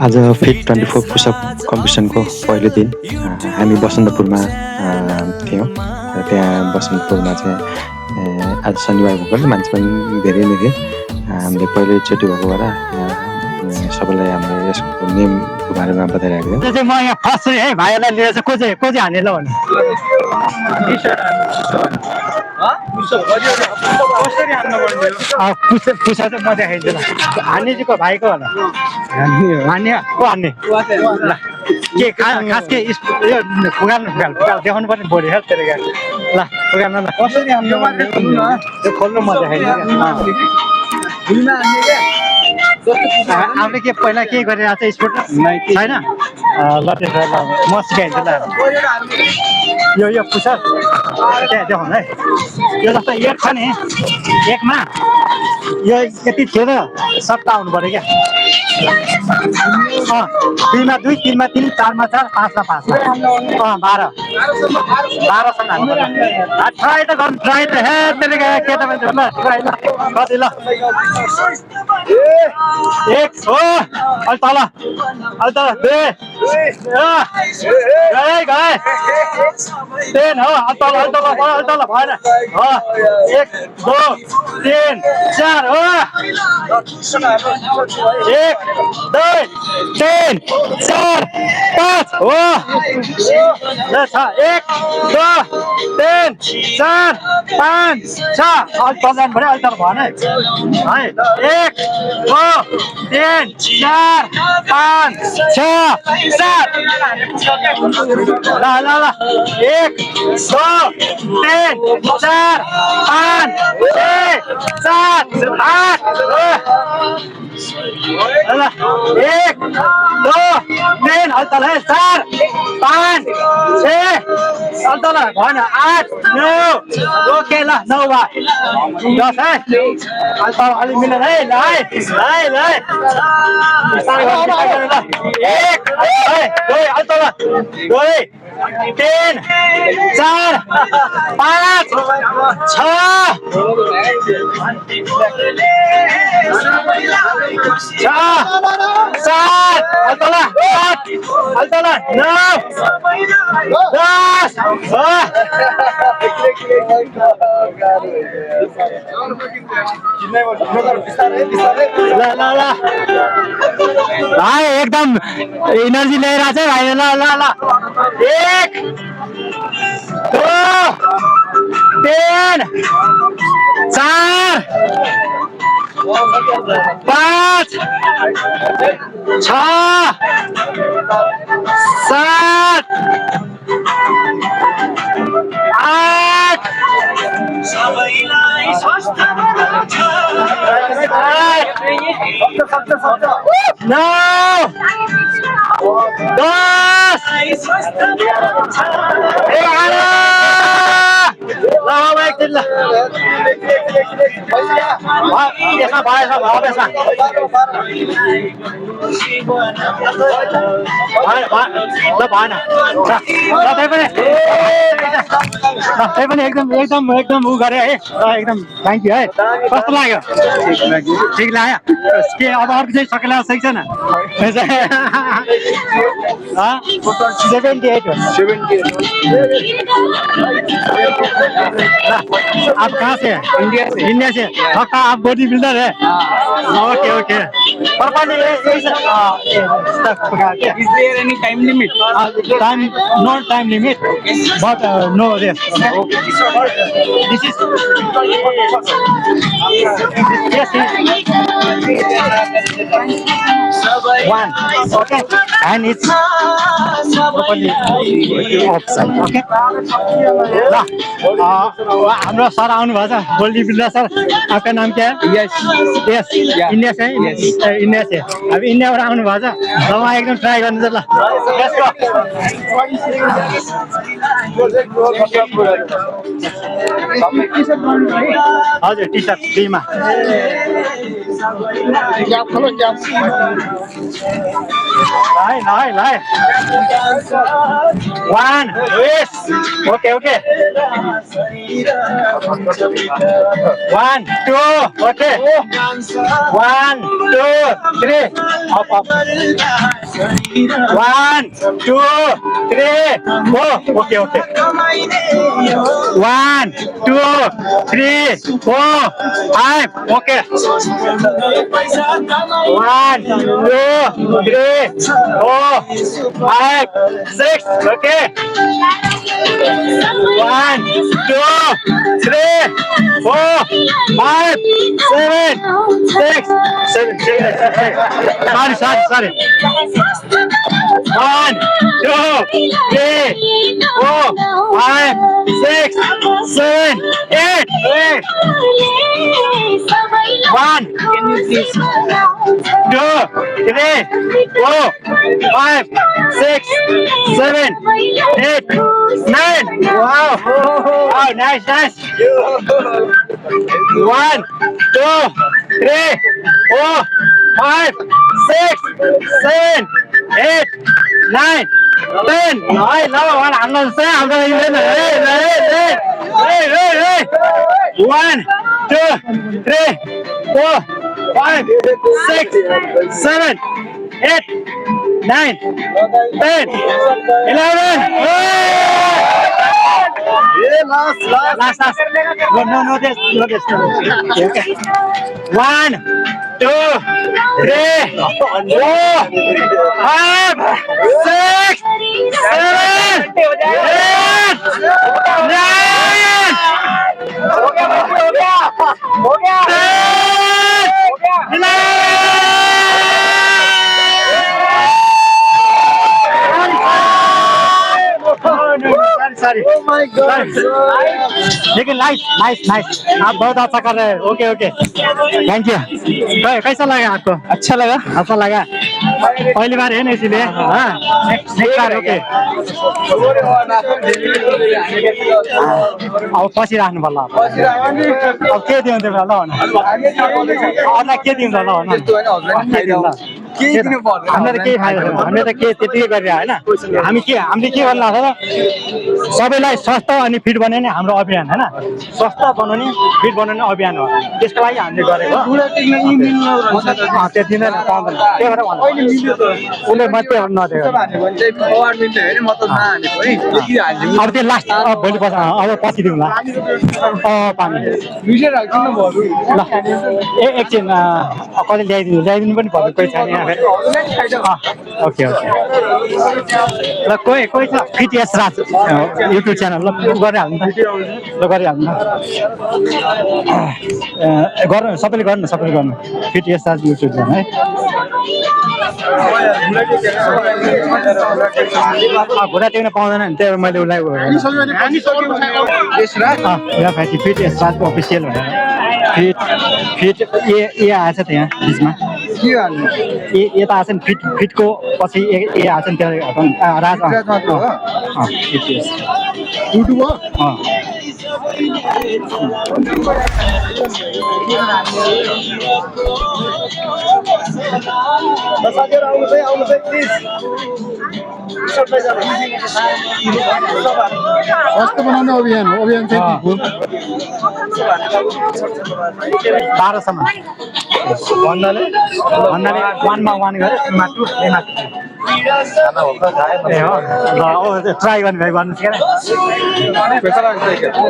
आज fit 24 push-up कम्पिटिसनको पहिलो दिन हामी बसन्तपुरमा थियौँ र त्यहाँ बसन्तपुरमा चाहिँ आज शनिबार भएकोले मान्छे पनि धेरै नै थियो। हामीले पहिलोचोटि भएको भएर सबैलाई हामीले यसको नियमको बारेमा बताइरहेको थियौँ। म यहाँ फर्स्ट है भाइहरूलाई लिएर चाहिँ को चाहिँ हाने ल भन्नु पुसा चाहिँ म देखाइदिन्छु ल। हान्ने चाहिँ को भाइको होला हान्ने को हान्ने ल के खास के यो फुगाल देखाउनु पर्ने बोडी हेल्थ तेरो गाडी ल फुगाल ल कसरी हान्नु खोल्नु म देखाइदिन्छु। आफूले के पहिला केही गरेर आएको छ स्पोर्ट छैन ल त्यसो भए म सिकाइदिन्छु ल। यो पुसा त्यहाँ देखाउनु है यो जस्तो एक छ नि एकमा यो यति थियो र सट्टा आउनु पऱ्यो क्या। दुईमा दुई तिनमा तिन चारमा चार पाँचमा पाँच 12 हाल्नु पर्यो। ट्राई त गर्नु ट्राई त हे त्यसले केटा मान्छे ल ट्राई ल कति ल एक हो अलि तल दुई गए 10 हो अलि तल भएन हो 1 2 3 4 हो 1 2 3 4 5 हो ल छ 1 2 3 4 5 6 अलि तल जानु पर्यो अलि तल भएन है 1 2 3 4 5 6 7 ल 1 2 3 4 5 6 7 8 ल 1 2 3 अलि तल है 4 5 6 अलि तल भएन 8 9 ओके ल 9 भयो 10 है अलि तल अलि मिलेन है ल है 1 2 अलि तल 2 3 4 5 6 7 अलि तल 9 10 ल भाइ एकदम एनर्जी लिएर आछ है भाइ ल 1 2 3 4 5 6 7 8 सबैलाई स्वस्थ बनाउँछ 9 10 ल यसमा पनि एकदम उ गरे है एकदम थ्याङ्क यू है कस्तो लाग्यो ठिक लाग्यो के अब अर्को चाहिँ सकेला सही छैन 78 आप कहाँ से इंडिया से पक्का आप बॉडी बिल्डर है okay Is there any time limit? No time limit, but no rest. This is one, okay, and it's properly offside, okay. हाम्रो सर आउनु भएको छ गोल्डी बिल्डर सर आपका नाम क्या है? यस इंडिया से इंडिया से अब इंडियाबाट आउनु भएको छ ल म एकदम ट्राई गर्नु छ ल हजुर टी सर्ट फ्रीमा Lai. 1 yes okay 1 2 okay 1 2 3 up 1 2 3 4 okay 1 2 3 4 5 okay 1 2 3 4 5 6 okay 1 2 3 4 5 7 6 sorry 1 2 3 4 5 6 7 8 1 2 3 4 5 6 7 8 9 wow nice 1 2 3 4 5 6 7 8 9 10 nói nó mà làm làm sao đây lên này hey 1 2 3 4 5 6 7 8 9 10 11 last no this okay 1 2 3 4 5 6 7 8 Sorry. Oh my God. लेकिन nice आप बहुत अच्छा कर रहे हैं okay thank you कैसा लगा आपको अच्छा लगा पहली बार है ना इसलिए नेक्स्ट बार ओके अब पछि राख्नु पर्ला अब के दिउँ त्यो ल अरूलाई के दिउँ ल हामीले केही फाइदा छैन हामीले त के त्यतिकै गरिरहेको होइन हामीले के गर्नु लाग्छ सबैलाई स्वस्थ अनि फिट बनाउने हाम्रो अभियान होइन स्वस्थ बनाउने फिट बनाउने अभियान हो त्यसको लागि हामीले गरेको त्यति नै पाउँदैन त्यही भएर उसले मात्रै नदिएको अब त्यो लास्ट भोलि अब पछि दिउँला पानी ल एकछिन कहिले ल्याइदिनु पनि पर्यो कोही छैन यहाँ ओके ल कोही छ फिटएस राज युट्युब च्यानल ल गरिहाल्नु गर्नु सबैले गर्नु फिटएस राज युट्युब च्यानल है घुँडा टेक्न पाउँदैन नि त्यही भएर मैले उसलाई फिटएस राजको अफिसियल भनेर फिट ए आएछ त्यहाँ बिचमा ए त आएछ नि फिटको पछि ए आएछ नि त्यहाँ राज स्वास्थ्य बनाउने अभियान चाहिँ 12सम्म भन्नाले 1 मा 1 गरे 2 मा 2 ट्राई गर्ने भाइ गर्नु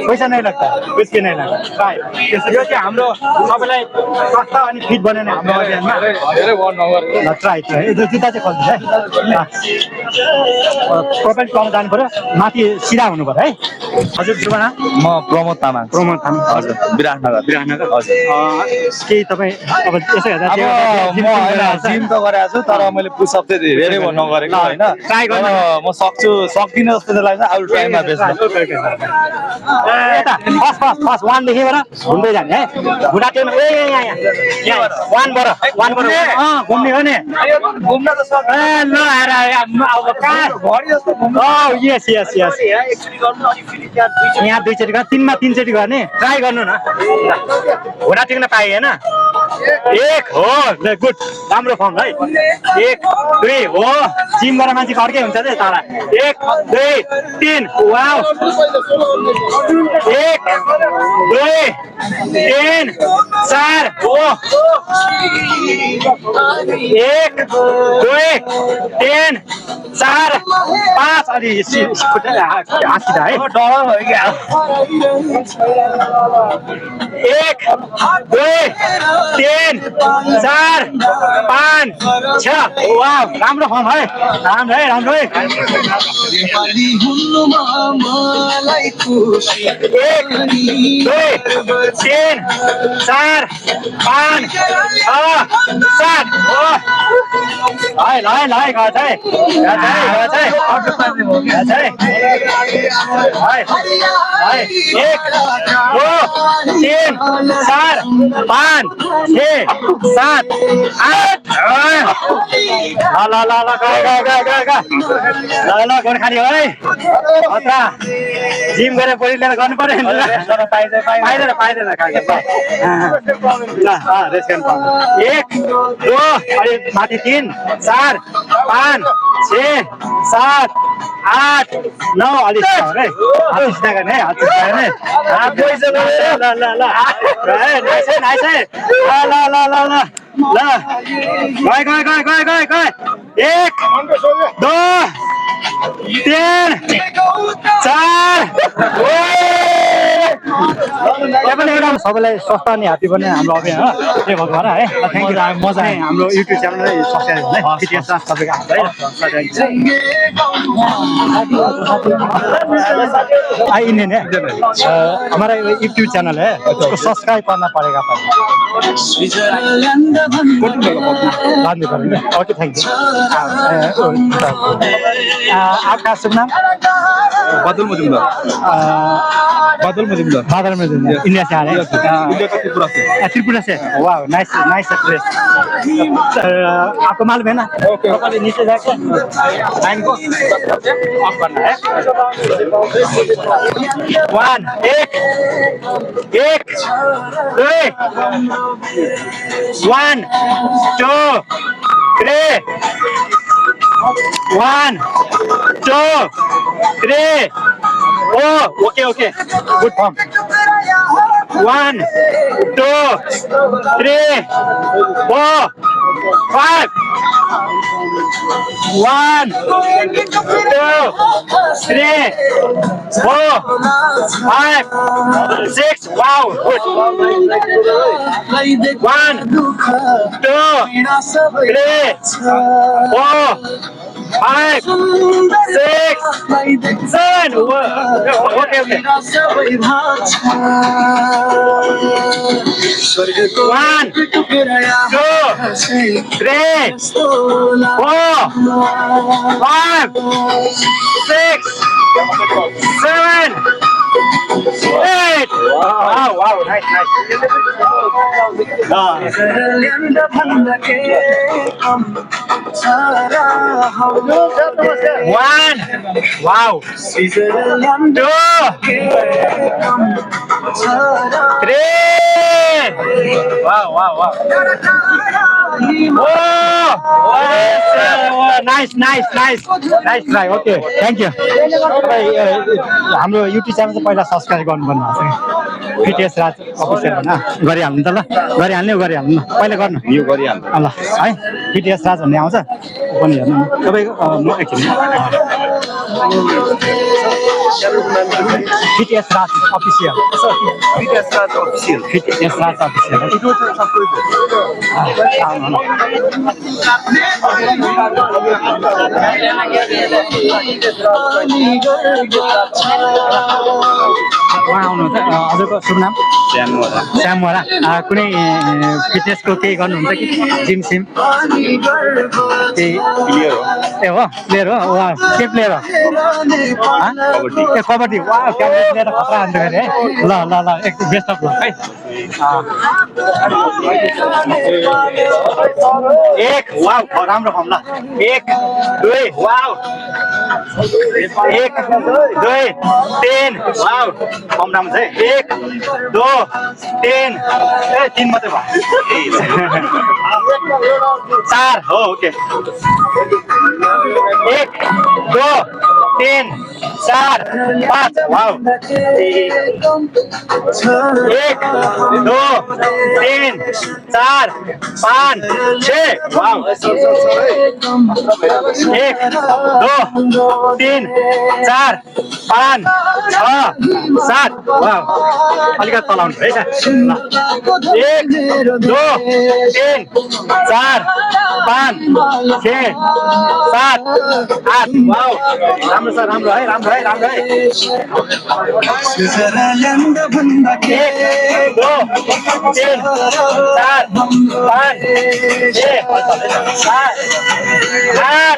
पैसा नै लाग्छ कुछ के नै लाग्छ ट्राई यो चाहिँ हाम्रो सबैलाई स्वस्थ अनि फिट बनाउने हाम्रो अभियानमा ट्राई जुत्ता चाहिँ खोल्छ है प्रोफाइल पाउन जानु पर्यो माथि सिधा हुनु पर्यो है हजुर जुमा म प्रमोद तामाङ हजुर विराटनगर हजुर केही तपाईँ अब यसो हेर्दा म जिम त गरेको छु तर मैले पुसअप चाहिँ धेरै नगरेको होइन म सक्दिनँ जस्तो चाहिँ लाग्छ अब टाइममा बेच्नु फर्स्ट 1 लेखेर घुम्दै जाने है घुँडा टेक्न यहाँ 1 बाट घुम्ने हो नि घुम्न त सक्छ ल आएर अब कहाँ घडी जस्तो यस यहाँ 2 चोटि 3 मा 3 चोटि गर्ने ट्राई गर्नु न घुँडा टेक्न पाएँ होइन 1 हो गुड राम्रो फर्म है 1 2 हो जिम गरेर मान्छेको अर्कै हुन्छ नि तारा 1 2 3 वाउ 1 2 3 4 हो 1 2 3 4 5 अलि हाँसिदा है 1 2 3 4 5 6 वाउ राम्रो फर्म है राम्रो है 1 2 3 4 5 6 7 ल गछ है 1 2 3 4 5 6 7 8 ल गोड खाली है अत्रा जिम गरेर बडी लिएर गर्नु पर्यो पाइँदैन ल रेस्ट गर्नु 1 2 अलि माथि 3 4 5 6 7 8 9 अलि है हात सिधा गर्ने हात सिधा गर्ने नाइस है ल गए 1 2 3 4 सबैलाई स्वस्थ अनि ह्याप्पी पनि हाम्रो अभियान हो त्यही भएर है थ्याङ्क यू मजा आयो हाम्रो युट्युब च्यानल सब्सक्राइब है फिटनेस सबैको हात इंडियन है हमारा यूट्यूब चैनल है उसको सब्सक्राइब करना पड़ेगा ओके थैंक यू आपका शुभ नाम बादल मजुमदार इंडिया से आ रहे हैं त्रिपुरा से वाह नाइस प्लेस आपको मालूम है ना नीचे जाके लाइन को ऑफ करना है 1 2 3 1 2 3 Oh, okay. Good form. 1 2 3 4 5 1 2 3 4 5 6 Wow, good. 1 2 3 4 5 6 7 Okay. 1 2 3 4 5 6 7 8 Wow, nice. 1 Wow 2 3 Wow Nice try okay thank you हाम्रो युट्युब च्यानल चाहिँ पहिला सब्स्क्राइब गर्नुपर्ने भएको छ फिटनेस राज अफिसियल हैन गरिहाल्नु त ल गरिहाल्नु पहिला गर्नु यो गरिहाल्नु ल है फिटनेस राज भन्ने आउँछ पनि हेर्नु तपाईको म एकछिन फिटनेस राज अफिसियल हजुरको शुभ नाम श्याम मोरा कुनै फिटनेसको केही गर्नुहुन्छ कि जिम सिम ए हो प्लेयर हो वा के प्लेयर हो ए कबड्डी वा क्यामेरा प्लेयर खतरा हान्थ्यो अरे है ल ल ल एकदम बेस्ट अफ लक है एक वाउ राम्रो फर्म ल 1 2 वाउ 1 2 3 वाउ फर्म राम्रो छ है 1 2 3 ए 3 मात्रै भयो 4 हो ओके 1 2 3 4 5 वाउ 1 2 3 4 5 6 वाउ 1 2 3 4 5 6 7 वाउ अलिकति तलाउनु है त 1 2 3 4 5 6 7 8 वाउ राम्रो छ राम्रो है राम्रो है राम्रो है 1 2 3 4 5 6 7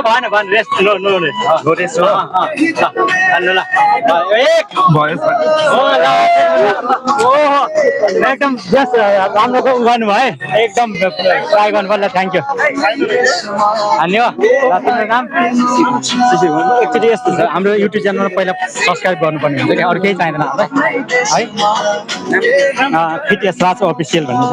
8 भन रेस्ट नो रेस्ट हो एकदम जस्ट राम्रो गर्नुभयो है एकदम ट्राई गर्नुभयो थ्याङ्क यू हान्यो तिम्रो नाम एक्चुअली यस्तो छ हाम्रो युट्युब च्यानलमा पहिला सब्सक्राइब गर्नुपर्ने हुन्छ कि अरू केही चाहिँदैन हामीलाई है फिटनेस राज अफिसियल भन्ने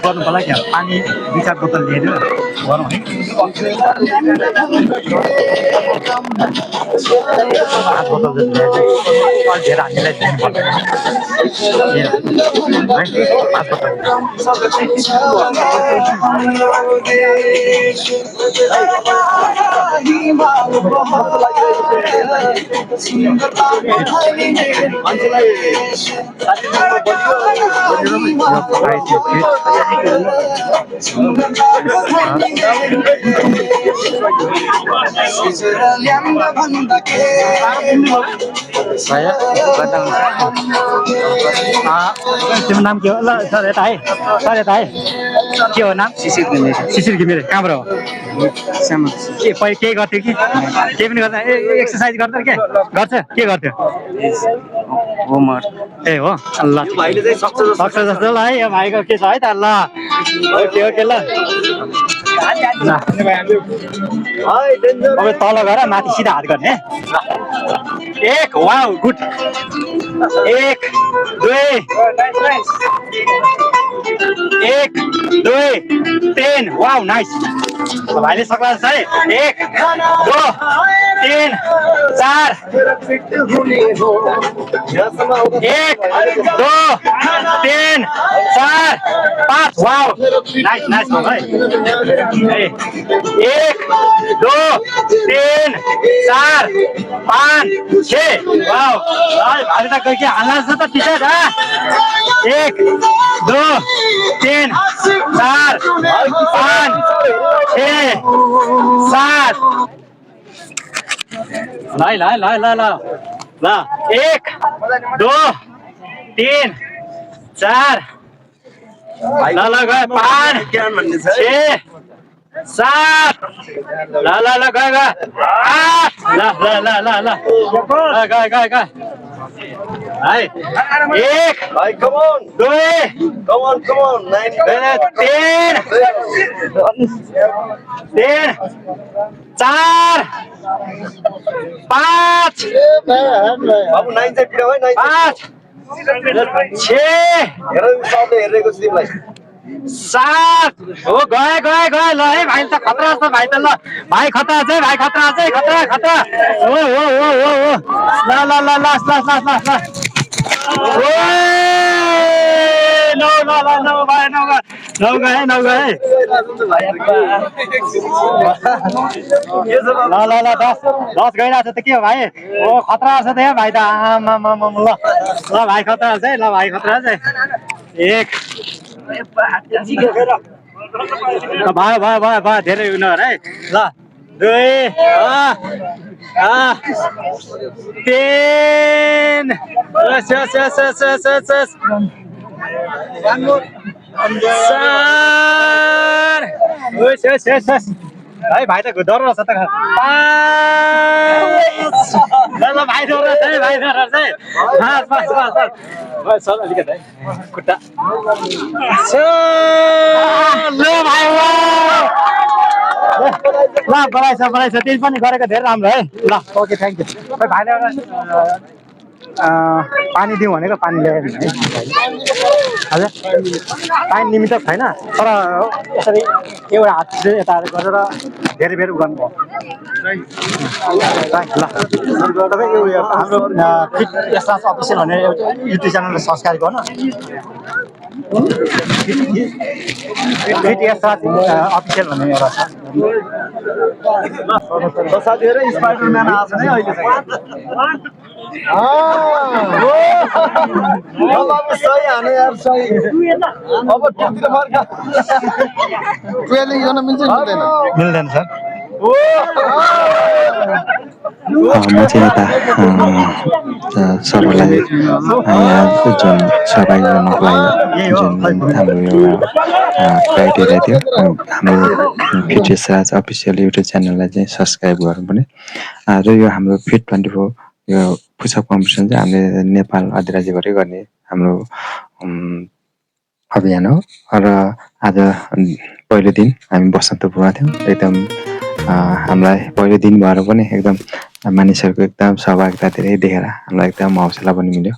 गर्नु पर्ला क्या पानी 2-4 बोतल लिएर गरौँ है 5 बोतल जति लिएर अलिक धेरै हामीलाई दिनुपर्छ 5 बोतल तिम्रो नाम के हो ल सर यता है के हो नाम शिशिर घिमिरे कहाँबाट हो के केही गर्थ्यो कि केही पनि गर्दा एक्सर्साइज गर्दा के गर्छ के गर्थ्यो ए हो ल सक्छ जस्तो ल है यो भाइको के छ है त ल ओके ओके ल अब तल गएर माथि सिधा हात गर्ने 1 वाउ गुड 1 2 1 2 3 वाउ नाइस भाइले सक्ला जस्तो है 1 2 3 4 1 2 3 4 5 वाउ नाइस नाइस भाइ 1 2 3 4 5 6 वाउ भाइ त के हाल्ला जस्तो त टी सर्ट 1 2 3 4 5 6 7 ल 1 2 3 4 ल गयो 5 6 7 ल गयो 8 ल गयो है 1 भाइ कम ऑन 2 कम ऑन 9 3 4 5 बाबु 9 चाहिँ पिडा भाइ 5 6 हेर सबले हेरेको छु तिमीलाई 7 हो गयो ल है भाइ त खतरा छ भाइ त ल भाइ खतरा छ भाइ खतरा छ खतरा हो ल दस गइरहेको छ त के हो भाइ ओ खतरा छ त यहाँ भाइ त आमा ल ल भाइ खतरा छ है ल भाइ खतरा छ एक भयो भयो भयो भयो धेरै उयो नगर है ल दुई तीन यस यस यस यस यस यस यस चार यस यस यस यस है भाइ त डर छ त पाँच ल ल भाइ डर छ है भाइ डर छ है पाँच पाँच पाँच पाँच सर अलिकति है खुट्टा ल भाइ ल बढाइछ तिमी पनि गरेको धेरै राम्रो है ल ओके थ्याङ्क यू भाइले एउटा पानी दिउँ भनेको पानी ल्याएर है हजुर पानी निमित्त छैन तर यसरी एउटा हात चाहिँ यता गरेर धेरै बेर गर्नुभयो ल तपाईँ यो हाम्रो फिट एसराज अफिसियल भन्ने युट्युब च्यानलले सब्सक्राइब गर्नु फिट एसराज अफिसियल भन्ने एउटा छ साथीहरु स्पाइडरम्यान आछ नि अहिले बाबु सही हाने यार सही अब टिमतिर फर्का ट्रेनिङ गर्न मिल्छ मिल्दैन मिल्दैन सर म चाहिँ यता सरलाई यहाँ जुन सहभागी गर्नको लागि जुन हाम्रो एउटा क्राइटेरिया थियो हाम्रो फिटनेस राज अफिसियल युट्युब च्यानललाई चाहिँ सब्सक्राइब गर्नुपर्ने र यो हाम्रो फिट 24 यो पुसअप कम्पिटिसन चाहिँ हामीले नेपाल अधिराज्यभरि गर्ने हाम्रो अभियान हो र आज पहिलो दिन हामी बसन्तपुरमा थियौँ एकदम हामीलाई पहिलो दिन भएर पनि एकदम मानिसहरूको एकदम सहभागिता धेरै देखेर हामीलाई एकदम हौसला पनि मिल्यो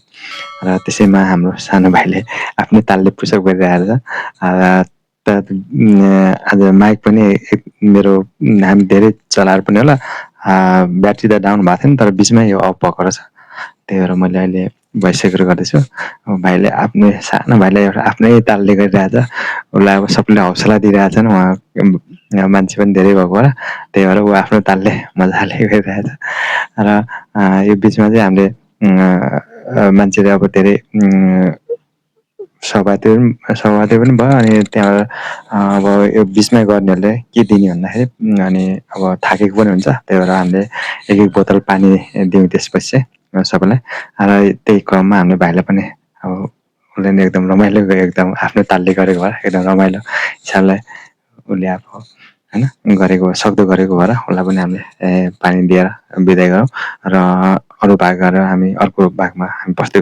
र त्यसैमा हाम्रो सानो भाइले आफ्नै तालले पुसअप गरिरहेको छ आज माइक पनि मेरो हामी धेरै चलाएर पनि होला ब्याट्री त डाउन भएको थियो नि तर बिचमै यो अफ भएको रहेछ त्यही भएर मैले अहिले भोइस रेकर्ड गर्दैछु भाइले आफ्नै सानो भाइलाई एउटा आफ्नै तालले गरिरहेछ उसलाई अब सबैले हौसला दिइरहेछन् उहाँ मान्छे पनि धेरै भएको भएर त्यही भएर ऊ आफ्नो तालले मजाले गरिरहेछ र यो बिचमा चाहिँ हामीले मान्छेले अब धेरै सहभागी पनि भयो अनि त्यहाँबाट अब यो बिचमै गर्नेहरूले के दिने भन्दाखेरि अनि अब थाकेको पनि हुन्छ त्यही भएर हामीले एक बोतल पानी दियौँ त्यसपछि चाहिँ सबैलाई र त्यही क्रममा हामीले भाइलाई पनि अब उसले नि एकदम रमाइलो एकदम आफ्नो तालले गरेको भएर एकदम रमाइलो हिसाबले उसले अब होइन गरेको सक्दो गरेको भएर उसलाई पनि हामीले पानी दिएर बिदाइ गरौँ र अरू भागहरू हामी अर्को भागमा हामी बस्दै